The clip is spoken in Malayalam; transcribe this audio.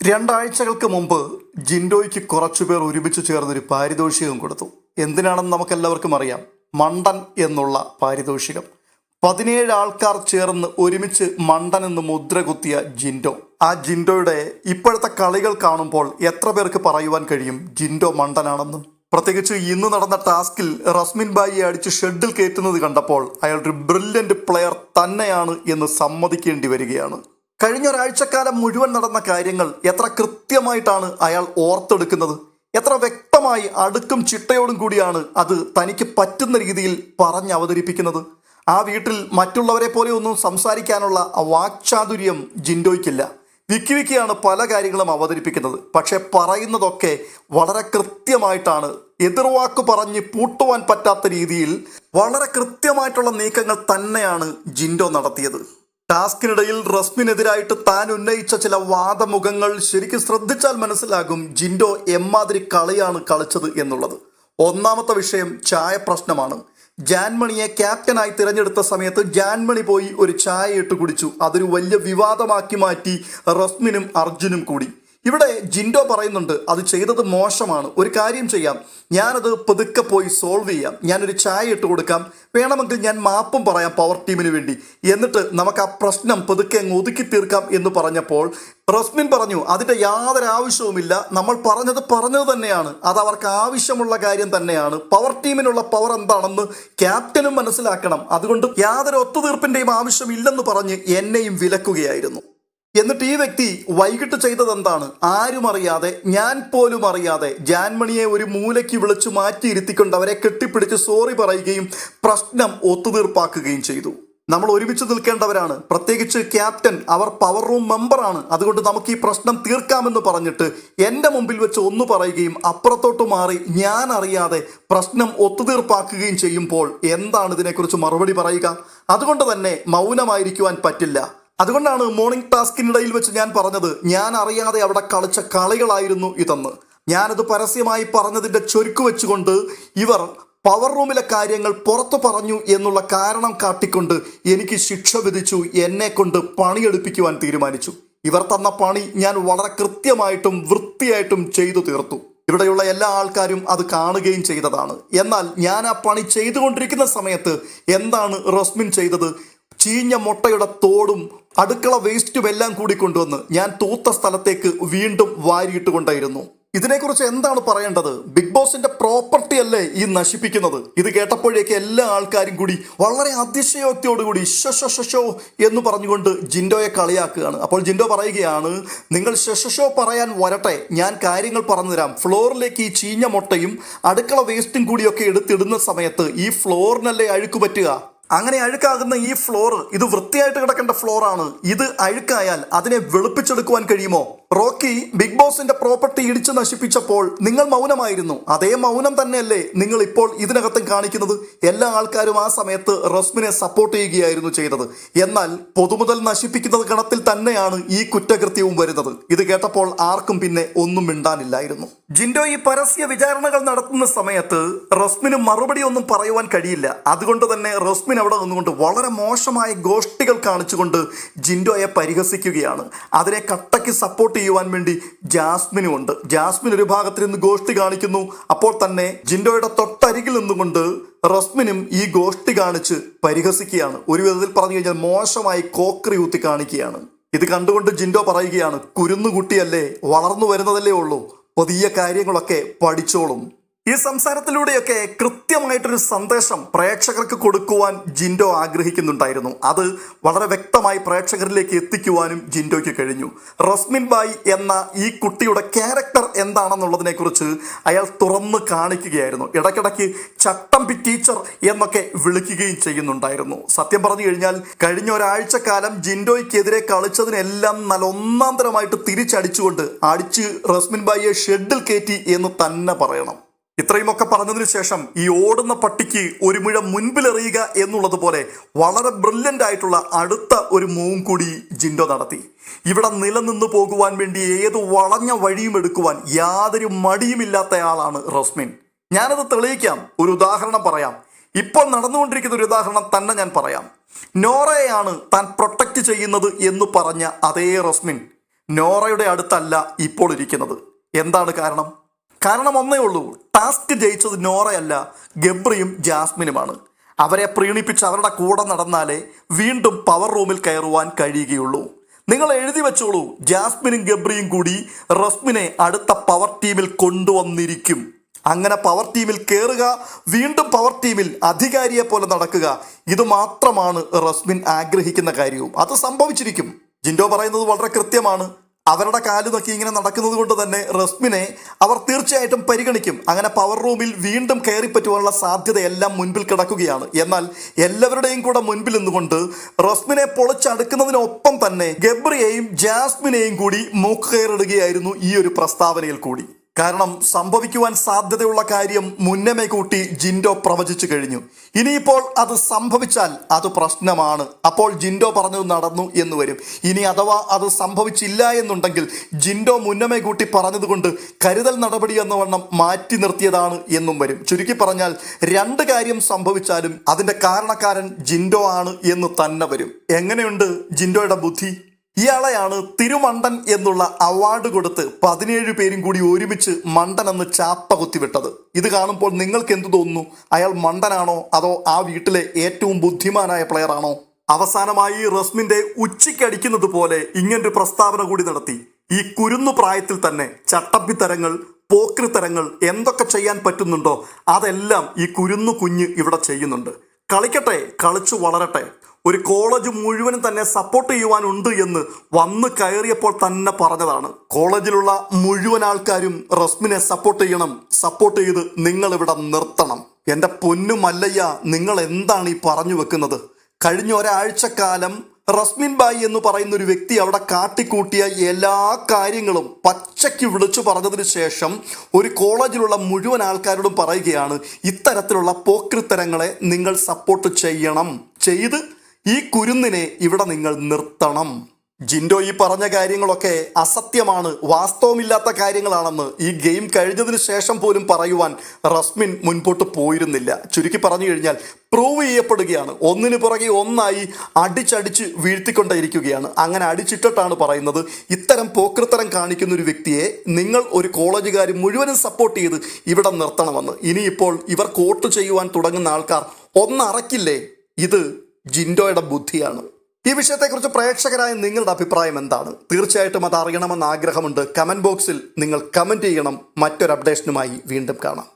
രണ്ടാഴ്ചകൾക്ക് മുമ്പ് ജിൻഡോയ്ക്ക് കുറച്ചുപേർ ഒരുമിച്ച് ചേർന്നൊരു പാരിതോഷികം കൊടുത്തു. എന്തിനാണെന്ന് നമുക്കെല്ലാവർക്കും അറിയാം. മണ്ടൻ എന്നുള്ള പാരിതോഷികം. 17 ആൾക്കാർ ചേർന്ന് ഒരുമിച്ച് മണ്ടൻ എന്ന് മുദ്ര കുത്തിയ ജിൻഡോ. ആ ജിൻഡോയുടെ ഇപ്പോഴത്തെ കളികൾ കാണുമ്പോൾ എത്ര പേർക്ക് പറയുവാൻ കഴിയും ജിൻഡോ മണ്ടനാണെന്ന്? പ്രത്യേകിച്ച് ഇന്ന് നടന്ന ടാസ്കിൽ റസ്മിൻ ബായിയെ അടിച്ച് ഷെഡിൽ കയറ്റുന്നത് കണ്ടപ്പോൾ അയാൾ ഒരു ബ്രില്യൻ്റ് പ്ലെയർ തന്നെയാണ് എന്ന് സമ്മതിക്കേണ്ടി വരികയാണ്. കഴിഞ്ഞ ഒരാഴ്ചക്കാലം മുഴുവൻ നടന്ന കാര്യങ്ങൾ എത്ര കൃത്യമായിട്ടാണ് അയാൾ ഓർത്തെടുക്കുന്നത്, എത്ര വ്യക്തമായി അടുക്കും ചിട്ടയോടും കൂടിയാണ് അത് തനിക്ക് പറ്റുന്ന രീതിയിൽ പറഞ്ഞ് അവതരിപ്പിക്കുന്നത്. ആ വീട്ടിൽ മറ്റുള്ളവരെ പോലെ ഒന്നും സംസാരിക്കാനുള്ള വാക്ചാതുര്യം ജിൻഡോയ്ക്കില്ല. വിക്കിയാണ് പല കാര്യങ്ങളും അവതരിപ്പിക്കുന്നത്. പക്ഷെ പറയുന്നതൊക്കെ വളരെ കൃത്യമായിട്ടാണ്. എതിർവാക്ക് പറഞ്ഞ് പൂട്ടുവാൻ പറ്റാത്ത രീതിയിൽ വളരെ കൃത്യമായിട്ടുള്ള നീക്കങ്ങൾ തന്നെയാണ് ജിൻഡോ നടത്തിയത്. ടാസ്കിനിടയിൽ റസ്മിനെതിരായിട്ട് താൻ ഉന്നയിച്ച ചില വാദമുഖങ്ങൾ ശരിക്കും ശ്രദ്ധിച്ചാൽ മനസ്സിലാകും ജിൻഡോ എമ്മാതിരി കളിയാണ് കളിച്ചത് എന്നുള്ളത്. ഒന്നാമത്തെ വിഷയം ചായ പ്രശ്നമാണ്. ജാൻമണിയെ ക്യാപ്റ്റനായി തിരഞ്ഞെടുത്ത സമയത്ത് ജാൻമണി പോയി ഒരു ചായ ഇട്ട് കുടിച്ചു. അതൊരു വലിയ വിവാദമാക്കി മാറ്റി റസ്മിനും അർജുനും കൂടി. ഇവിടെ ജിൻഡോ പറയുന്നുണ്ട് അത് ചെയ്തത് മോശമാണ്, ഒരു കാര്യം ചെയ്യാം, ഞാനത് പതുക്കെ പോയി സോൾവ് ചെയ്യാം, ഞാനൊരു ചായ ഇട്ട് കൊടുക്കാം, വേണമെങ്കിൽ ഞാൻ മാപ്പും പറയാം പവർ ടീമിന് വേണ്ടി, എന്നിട്ട് നമുക്ക് ആ പ്രശ്നം പതുക്കെ അങ്ങ് ഒതുക്കി തീർക്കാം എന്ന് പറഞ്ഞപ്പോൾ റസ്മിൻ പറഞ്ഞു അതിൻ്റെ യാതൊരു ആവശ്യവുമില്ല, നമ്മൾ പറഞ്ഞത് തന്നെയാണ്, അത് അവർക്ക് ആവശ്യമുള്ള കാര്യം തന്നെയാണ്, പവർ ടീമിനുള്ള പവർ എന്താണെന്ന് ക്യാപ്റ്റനും മനസ്സിലാക്കണം, അതുകൊണ്ട് യാതൊരു ഒത്തുതീർപ്പിൻ്റെയും ആവശ്യമില്ലെന്ന് പറഞ്ഞ് എന്നെയും വിലക്കുകയായിരുന്നു. എന്നിട്ട് ഈ വ്യക്തി വൈകിട്ട് ചെയ്തത് എന്താണ്? ആരും അറിയാതെ, ഞാൻ പോലും അറിയാതെ ജാൻമണിയെ ഒരു മൂലയ്ക്ക് വിളിച്ചു മാറ്റിയിരുത്തിക്കൊണ്ട് അവരെ കെട്ടിപ്പിടിച്ച് സോറി പറയുകയും പ്രശ്നം ഒത്തുതീർപ്പാക്കുകയും ചെയ്തു. നമ്മൾ ഒരുമിച്ച് നിൽക്കേണ്ടവരാണ്, പ്രത്യേകിച്ച് ക്യാപ്റ്റൻ, അവർ പവർ റൂം മെമ്പറാണ്, അതുകൊണ്ട് നമുക്ക് ഈ പ്രശ്നം തീർക്കാമെന്ന് പറഞ്ഞിട്ട് എൻ്റെ മുമ്പിൽ വെച്ച് ഒന്ന് പറയുകയും അപ്പുറത്തോട്ട് മാറി ഞാൻ അറിയാതെ പ്രശ്നം ഒത്തുതീർപ്പാക്കുകയും ചെയ്യുമ്പോൾ എന്താണ് ഇതിനെക്കുറിച്ച് മറുപടി പറയുക? അതുകൊണ്ട് തന്നെ മൗനമായിരിക്കുവാൻ പറ്റില്ല. അതുകൊണ്ടാണ് മോർണിംഗ് ടാസ്കിനിടയിൽ വെച്ച് ഞാൻ പറഞ്ഞത് ഞാൻ അറിയാതെ അവിടെ കളിച്ച കളികളായിരുന്നു ഇതെന്ന്. ഞാനത് പരസ്യമായി പറഞ്ഞതിൻ്റെ ചൊരുക്ക് വെച്ചുകൊണ്ട് ഇവർ പവർ റൂമിലെ കാര്യങ്ങൾ പുറത്തു പറഞ്ഞു എന്നുള്ള കാരണം കാട്ടിക്കൊണ്ട് എനിക്ക് ശിക്ഷ വിധിച്ചു, എന്നെ കൊണ്ട് പണിയെടുപ്പിക്കുവാൻ തീരുമാനിച്ചു. ഇവർ തന്ന പണി ഞാൻ വളരെ കൃത്യമായിട്ടും വൃത്തിയായിട്ടും ചെയ്തു തീർത്തു. ഇവിടെയുള്ള എല്ലാ ആൾക്കാരും അത് കാണുകയും ചെയ്തതാണ്. എന്നാൽ ഞാൻ ആ പണി ചെയ്തുകൊണ്ടിരിക്കുന്ന സമയത്ത് എന്താണ് റസ്മിൻ ചെയ്തത്? ചീഞ്ഞ മുട്ടയുടെ തോടും അടുക്കള വേസ്റ്റും എല്ലാം കൂടി കൊണ്ടുവന്ന് ഞാൻ തൂത്ത സ്ഥലത്തേക്ക് വീണ്ടും വാരിയിട്ട് കൊണ്ടായിരുന്നു. ഇതിനെക്കുറിച്ച് എന്താണ് പറയേണ്ടത്? ബിഗ് ബോസിന്റെ പ്രോപ്പർട്ടി അല്ലേ ഈ നശിപ്പിക്കുന്നത്? ഇത് കേട്ടപ്പോഴേക്ക് എല്ലാ ആൾക്കാരും കൂടി വളരെ അതിശയോക്തിയോടുകൂടി ഷോ എന്ന് പറഞ്ഞുകൊണ്ട് ജിൻഡോയെ കളിയാക്കുകയാണ്. അപ്പോൾ ജിൻഡോ പറയുകയാണ്, നിങ്ങൾ ഷോ പറയാൻ വരട്ടെ, ഞാൻ കാര്യങ്ങൾ പറഞ്ഞു തരാം. ഫ്ലോറിലേക്ക് ഈ ചീഞ്ഞ മുട്ടയും അടുക്കള വേസ്റ്റും കൂടിയൊക്കെ എടുത്തിടുന്ന സമയത്ത് ഈ ഫ്ലോറിനല്ലേ അഴുക്ക് പറ്റുക? അങ്ങനെ അഴുക്കാകുന്ന ഈ ഫ്ലോർ ഇത് വൃത്തിയായിട്ട് കിടക്കേണ്ട ഫ്ലോറാണ്. ഇത് അഴുക്കായാൽ അതിനെ വെളുപ്പിച്ചെടുക്കുവാൻ കഴിയുമോ? റോക്കി ബിഗ് ബോസിന്റെ പ്രോപ്പർട്ടി ഇടിച്ചു നശിപ്പിച്ചപ്പോൾ നിങ്ങൾ മൗനമായിരുന്നു. അതേ മൗനം തന്നെയല്ലേ നിങ്ങൾ ഇപ്പോൾ ഇതിനകത്തും കാണിക്കുന്നത്? എല്ലാ ആൾക്കാരും ആ സമയത്ത് റസ്മിനെ സപ്പോർട്ട് ചെയ്യുകയായിരുന്നു ചെയ്തത്. എന്നാൽ പൊതുമുതൽ നശിപ്പിക്കുന്നത് ഗണത്തിൽ തന്നെയാണ് ഈ കുറ്റകൃത്യവും വരുന്നത്. ഇത് കേട്ടപ്പോൾ ആർക്കും പിന്നെ ഒന്നും മിണ്ടാനില്ലായിരുന്നു. ജിൻഡോ ഈ പരസ്യ വിചാരണകൾ നടത്തുന്ന സമയത്ത് റസ്മിന് മറുപടി ഒന്നും പറയുവാൻ കഴിയില്ല. അതുകൊണ്ട് തന്നെ റസ്മിൻ അവിടെ നിന്നുകൊണ്ട് വളരെ മോശമായ ഗോഷ്ടികൾ കാണിച്ചുകൊണ്ട് ജിൻഡോയെ പരിഹസിക്കുകയാണ്. അതിനെ കട്ടയ്ക്ക് സപ്പോർട്ട് ചെയ്യുവാൻ വേണ്ടി ജാസ്മിനും ഉണ്ട്. ജാസ്മിൻ ഒരു ഭാഗത്ത് നിന്ന് ഗോഷ്ടി കാണിക്കുന്നു. അപ്പോൾ തന്നെ ജിൻഡോയുടെ തൊട്ടരികിൽ നിന്നുകൊണ്ട് റസ്മിനും ഈ ഗോഷ്ടി കാണിച്ച് പരിഹസിക്കുകയാണ്. ഒരു വിധത്തിൽ പറഞ്ഞു കഴിഞ്ഞാൽ മോശമായി കോക്കറി ഊത്തി കാണിക്കുകയാണ്. ഇത് കണ്ടുകൊണ്ട് ജിൻഡോ പറയുകയാണ്, കുരുന്നുകുട്ടിയല്ലേ, വളർന്നു വരുന്നതല്ലേ ഉള്ളൂ, പുതിയ കാര്യങ്ങളൊക്കെ പഠിച്ചോളും. ഈ സംസാരത്തിലൂടെയൊക്കെ കൃത്യമായിട്ടൊരു സന്ദേശം പ്രേക്ഷകർക്ക് കൊടുക്കുവാൻ ജിൻഡോ ആഗ്രഹിക്കുന്നുണ്ടായിരുന്നു. അത് വളരെ വ്യക്തമായി പ്രേക്ഷകരിലേക്ക് എത്തിക്കുവാനും ജിൻഡോയ്ക്ക് കഴിഞ്ഞു. റസ്മിൻ ബായ് എന്ന ഈ കുട്ടിയുടെ ക്യാരക്ടർ എന്താണെന്നുള്ളതിനെ കുറിച്ച് അയാൾ തുറന്ന് കാണിക്കുകയായിരുന്നു. ഇടയ്ക്കിടയ്ക്ക് ചട്ടമ്പി ടീച്ചർ എന്നൊക്കെ വിളിക്കുകയും ചെയ്യുന്നുണ്ടായിരുന്നു. സത്യം പറഞ്ഞു കഴിഞ്ഞാൽ കഴിഞ്ഞ ഒരാഴ്ചക്കാലം ജിൻഡോയ്ക്കെതിരെ കളിച്ചതിനെല്ലാം നല്ല ഒന്നാം തരമായിട്ട് തിരിച്ചടിച്ചുകൊണ്ട് അടിച്ച് റസ്മിൻ ബായിയെ ഷെഡിൽ കയറ്റി എന്ന് തന്നെ പറയണം. ഇത്രയുമൊക്കെ പറഞ്ഞതിന് ശേഷം ഈ ഓടുന്ന പട്ടിക്ക് ഒരു മുഴ മുൻപിലെറിയുക എന്നുള്ളത് പോലെ വളരെ ബ്രില്യൻ്റ് ആയിട്ടുള്ള അടുത്ത ഒരു മൂവും കൂടി ജിൻഡോ നടത്തി. ഇവിടെ നിലനിന്ന് പോകുവാൻ വേണ്ടി ഏത് വളഞ്ഞ വഴിയും എടുക്കുവാൻ യാതൊരു മടിയുമില്ലാത്തയാളാണ് റസ്മിൻ. ഞാനത് തെളിയിക്കാം, ഒരു ഉദാഹരണം പറയാം. ഇപ്പോൾ നടന്നുകൊണ്ടിരിക്കുന്ന ഒരു ഉദാഹരണം തന്നെ ഞാൻ പറയാം. നോറയെയാണ് താൻ പ്രൊട്ടക്റ്റ് ചെയ്യുന്നത് എന്ന് പറഞ്ഞ അതേ റസ്മിൻ നോറയുടെ അടുത്തല്ല ഇപ്പോൾ ഇരിക്കുന്നത്. എന്താണ് കാരണം? കാരണം ഒന്നേ ഉള്ളൂ, ടാസ്ക് ജയിച്ചത് നോറയല്ല, ഗബ്രിയും ജാസ്മിനുമാണ്. അവരെ പ്രീണിപ്പിച്ച് അവരുടെ കൂടെ നടന്നാലേ വീണ്ടും പവർ റൂമിൽ കയറുവാൻ കഴിയുകയുള്ളൂ. നിങ്ങൾ എഴുതി വെച്ചോളൂ, ജാസ്മിനും ഗബ്രിയും കൂടി റസ്മിനെ അടുത്ത പവർ ടീമിൽ കൊണ്ടുവന്നിരിക്കും. അങ്ങനെ പവർ ടീമിൽ കയറുക, വീണ്ടും പവർ ടീമിൽ അധികാരിയെ പോലെ നടക്കുക, ഇത് മാത്രമാണ് റസ്മിൻ ആഗ്രഹിക്കുന്ന കാര്യവും. അത് സംഭവിച്ചിരിക്കും. ജിൻഡോ പറയുന്നത് വളരെ കൃത്യമാണ്. അവരുടെ കാല് നോക്കി ഇങ്ങനെ നടക്കുന്നത് കൊണ്ട് തന്നെ റസ്മിനെ അവർ തീർച്ചയായിട്ടും പരിഗണിക്കും. അങ്ങനെ പവർ റൂമിൽ വീണ്ടും കയറിപ്പറ്റുവാനുള്ള സാധ്യതയെല്ലാം മുൻപിൽ കിടക്കുകയാണ്. എന്നാൽ എല്ലാവരുടെയും കൂടെ മുൻപിൽ നിന്നുകൊണ്ട് റസ്മിനെ പൊളിച്ചടുക്കുന്നതിനൊപ്പം തന്നെ ഗബ്രിയെയും ജാസ്മിനെയും കൂടി മൂക്കുകയറിടുകയായിരുന്നു ഈ ഒരു പ്രസ്താവനയിൽ കൂടി. കാരണം സംഭവിക്കുവാൻ സാധ്യതയുള്ള കാര്യം മുന്നമേ കൂട്ടി ജിൻഡോ പ്രവചിച്ചു കഴിഞ്ഞു. ഇനിയിപ്പോൾ അത് സംഭവിച്ചാൽ അത് പ്രശ്നമാണ്. അപ്പോൾ ജിൻഡോ പറഞ്ഞത് നടന്നു എന്ന് വരും. ഇനി അഥവാ അത് സംഭവിച്ചില്ല എന്നുണ്ടെങ്കിൽ ജിൻഡോ മുന്നമേ കൂട്ടി പറഞ്ഞതുകൊണ്ട് കരുതൽ നടപടി എന്ന വണ്ണം മാറ്റി നിർത്തിയതാണ് എന്നും വരും. ചുരുക്കി പറഞ്ഞാൽ രണ്ട് കാര്യം സംഭവിച്ചാലും അതിന്റെ കാരണക്കാരൻ ജിൻഡോ ആണ് എന്ന് തന്നെ വരും. എങ്ങനെയുണ്ട് ജിൻഡോയുടെ ബുദ്ധി? ഇയാളെയാണ് തിരുമണ്ടൻ എന്നുള്ള അവാർഡ് കൊടുത്ത് 17 പേരും കൂടി ഒരുമിച്ച് മണ്ടൻ എന്ന് ചാപ്പ കുത്തിവിട്ടത്. ഇത് കാണുമ്പോൾ നിങ്ങൾക്ക് എന്തു തോന്നുന്നു? അയാൾ മണ്ടനാണോ അതോ ആ വീട്ടിലെ ഏറ്റവും ബുദ്ധിമാനായ പ്ലെയർ ആണോ? അവസാനമായി റസ്മിന്റെ ഉച്ചയ്ക്കടിക്കുന്നത് പോലെ ഇങ്ങനൊരു പ്രസ്താവന കൂടി നടത്തി. ഈ കുരുന്നു പ്രായത്തിൽ തന്നെ ചട്ടമ്പിത്തരങ്ങൾ, പോക്രിത്തരങ്ങൾ എന്തൊക്കെ ചെയ്യാൻ പറ്റുന്നുണ്ടോ അതെല്ലാം ഈ കുരുന്നു കുഞ്ഞ് ഇവിടെ ചെയ്യുന്നുണ്ട്. കളിക്കട്ടെ, കളിച്ചു വളരട്ടെ. ഒരു കോളേജ് മുഴുവനും തന്നെ സപ്പോർട്ട് ചെയ്യുവാനുണ്ട് എന്ന് വന്ന് കയറിയപ്പോൾ തന്നെ പറഞ്ഞതാണ്. കോളേജിലുള്ള മുഴുവൻ ആൾക്കാരും റസ്മിനെ സപ്പോർട്ട് ചെയ്യണം, സപ്പോർട്ട് ചെയ്ത് നിങ്ങൾ ഇവിടെ നിർത്തണം. എൻ്റെ പൊന്നു മല്ലയ്യ, നിങ്ങൾ എന്താണ് ഈ പറഞ്ഞു വെക്കുന്നത്? കഴിഞ്ഞ ഒരാഴ്ചക്കാലം റസ്മിൻ ബായി എന്ന് പറയുന്ന ഒരു വ്യക്തി അവിടെ കാട്ടിക്കൂട്ടിയ എല്ലാ കാര്യങ്ങളും പച്ചയ്ക്ക് വിളിച്ചു പറഞ്ഞതിന് ശേഷം ഒരു കോളേജിലുള്ള മുഴുവൻ ആൾക്കാരോടും പറയുകയാണ്, ഇത്തരത്തിലുള്ള പോക്രിത്തരങ്ങളെ നിങ്ങൾ സപ്പോർട്ട് ചെയ്യണം, ചെയ്ത് ഈ കുരുന്നിനെ ഇവിടെ നിങ്ങൾ നിർത്തണം. ജിൻഡോ ഈ പറഞ്ഞ കാര്യങ്ങളൊക്കെ അസത്യമാണ്, വാസ്തവമില്ലാത്ത കാര്യങ്ങളാണെന്ന് ഈ ഗെയിം കഴിഞ്ഞതിന് ശേഷം പോലും പറയുവാൻ റസ്മിൻ മുൻപോട്ട് പോയിരുന്നില്ല. ചുരുക്കി പറഞ്ഞു കഴിഞ്ഞാൽ പ്രൂവ് ചെയ്യപ്പെടുകയാണ്. ഒന്നിനു പുറകെ ഒന്നായി അടിച്ചടിച്ച് വീഴ്ത്തിക്കൊണ്ടേയിരിക്കുകയാണ്. അങ്ങനെ അടിച്ചിട്ടിട്ടാണ് പറയുന്നത്, ഇത്തരം പോക്രിത്തരം കാണിക്കുന്ന ഒരു വ്യക്തിയെ നിങ്ങൾ ഒരു കോളേജുകാർ മുഴുവനും സപ്പോർട്ട് ചെയ്ത് ഇവിടെ നിർത്തണമെന്ന്. ഇനിയിപ്പോൾ ഇവർ വോട്ട് ചെയ്യുവാൻ തുടങ്ങുന്ന ആൾക്കാർ ഒന്നറക്കില്ലേ? ഇത് ജിൻഡോയുടെ ബുദ്ധിയാണ്. ഈ വിഷയത്തെക്കുറിച്ച് പ്രേക്ഷകരായ നിങ്ങളുടെ അഭിപ്രായം എന്താണ്? തീർച്ചയായിട്ടും അത് അറിയണമെന്ന് ആഗ്രഹമുണ്ട്. കമൻറ്റ് ബോക്സിൽ നിങ്ങൾ കമൻറ്റ് ചെയ്യണം. മറ്റൊരു അപ്ഡേഷനുമായി വീണ്ടും കാണാം.